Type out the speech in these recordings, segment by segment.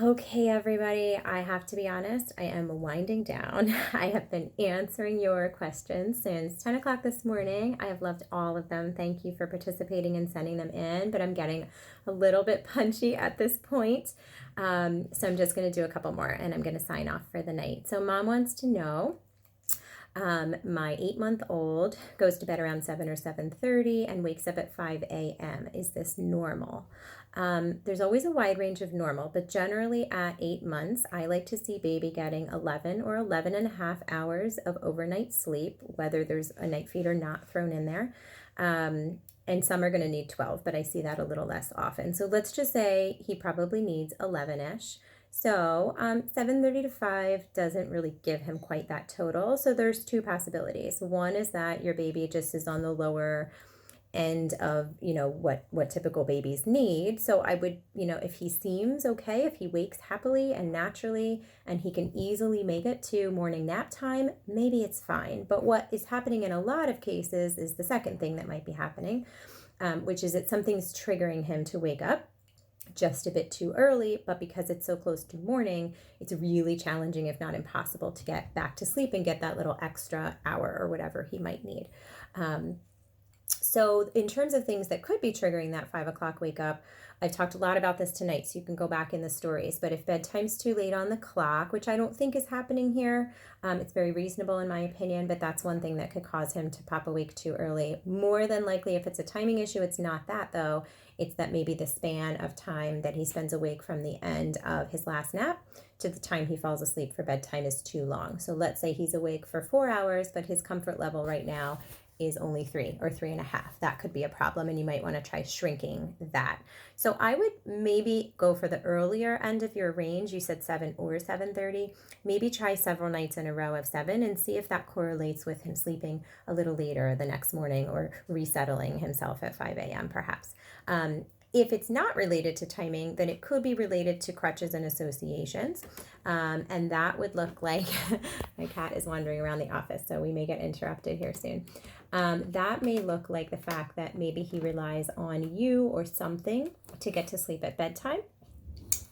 Okay, everybody, I have to be honest, I am winding down. I have been answering your questions since 10 o'clock this morning. I have loved all of them. Thank you for participating and sending them in, but I'm getting a little bit punchy at this point. So I'm just going to do a couple more and I'm going to sign off for the night. So mom wants to know, my 8-month-old goes to bed around 7 or 7:30 and wakes up at 5 a.m. Is this normal? There's always a wide range of normal, but generally at 8 months, I like to see baby getting 11 or 11 and a half hours of overnight sleep, whether there's a night feed or not thrown in there. And some are going to need 12, but I see that a little less often. So let's just say he probably needs 11-ish. So 7:30 to 5 doesn't really give him quite that total. So there's two possibilities. One is that your baby just is on the lower end of, what typical babies need. So I would, if he seems okay, if he wakes happily and naturally and he can easily make it to morning nap time, maybe it's fine. But what is happening in a lot of cases is the second thing that might be happening, which is that something's triggering him to wake up just a bit too early, but because it's so close to morning, it's really challenging, if not impossible, to get back to sleep and get that little extra hour or whatever he might need. So in terms of things that could be triggering that 5 o'clock wake up, I've talked a lot about this tonight, so you can go back in the stories. But if bedtime's too late on the clock, which I don't think is happening here, it's very reasonable in my opinion, but that's one thing that could cause him to pop awake too early. More than likely, if it's a timing issue, it's not that though. It's that maybe the span of time that he spends awake from the end of his last nap to the time he falls asleep for bedtime is too long. So let's say he's awake for 4 hours, but his comfort level right now is only 3 or 3.5. That could be a problem, and you might want to try shrinking that. So I would maybe go for the earlier end of your range. You said 7 or 7:30. Maybe try several nights in a row of 7 and see if that correlates with him sleeping a little later the next morning or resettling himself at 5 a.m. perhaps. If it's not related to timing, then it could be related to crutches and associations. And that would look like, my cat is wandering around the office, so we may get interrupted here soon. That may look like the fact that maybe he relies on you or something to get to sleep at bedtime.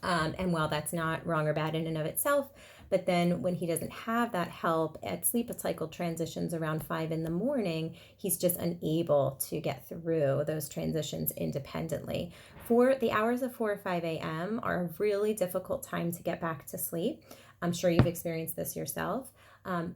And while that's not wrong or bad in and of itself, but then when he doesn't have that help at sleep cycle transitions around 5 in the morning, he's just unable to get through those transitions independently. For the hours of 4 or 5 a.m. are a really difficult time to get back to sleep. I'm sure you've experienced this yourself.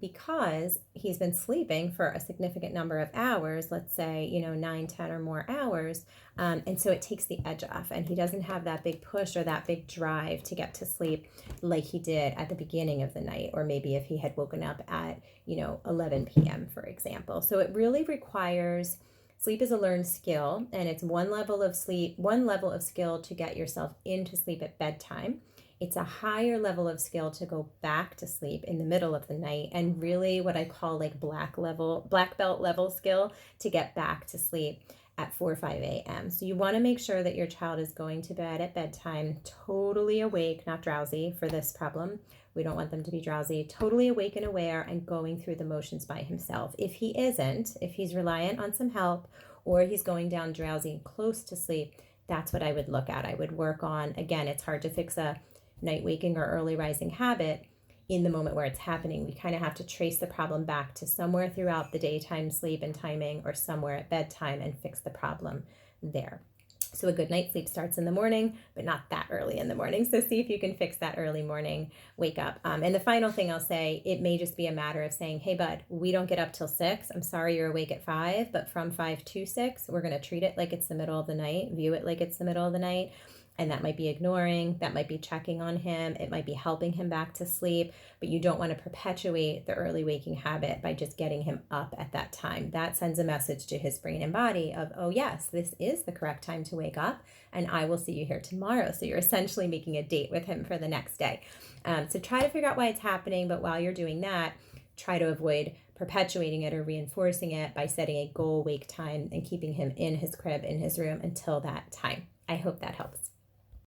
Because he's been sleeping for a significant number of hours, let's say, 9, 10 or more hours. And so it takes the edge off and he doesn't have that big push or that big drive to get to sleep like he did at the beginning of the night, or maybe if he had woken up at, 11 p.m., for example. So it really requires, sleep is a learned skill, and it's one level of skill to get yourself into sleep at bedtime. It's a higher level of skill to go back to sleep in the middle of the night, and really what I call like black belt level skill to get back to sleep at 4 or 5 a.m. So you want to make sure that your child is going to bed at bedtime totally awake, not drowsy for this problem. We don't want them to be drowsy, totally awake and aware and going through the motions by himself. If he isn't, if he's reliant on some help or he's going down drowsy and close to sleep, that's what I would look at. I would work on, again, it's hard to fix a night waking or early rising habit in the moment where it's happening. We kind of have to trace the problem back to somewhere throughout the daytime sleep and timing or somewhere at bedtime and fix the problem there. So a good night's sleep starts in the morning, but not that early in the morning. So see if you can fix that early morning wake up. And the final thing I'll say, it may just be a matter of saying, hey, bud, we don't get up till 6. I'm sorry you're awake at 5, but from 5 to 6, we're going to treat it like it's the middle of the night, view it like it's the middle of the night. And that might be ignoring, that might be checking on him, it might be helping him back to sleep, but you don't want to perpetuate the early waking habit by just getting him up at that time. That sends a message to his brain and body of, oh yes, this is the correct time to wake up, and I will see you here tomorrow. So you're essentially making a date with him for the next day. So try to figure out why it's happening, but while you're doing that, try to avoid perpetuating it or reinforcing it by setting a goal wake time and keeping him in his crib, in his room until that time. I hope that helps.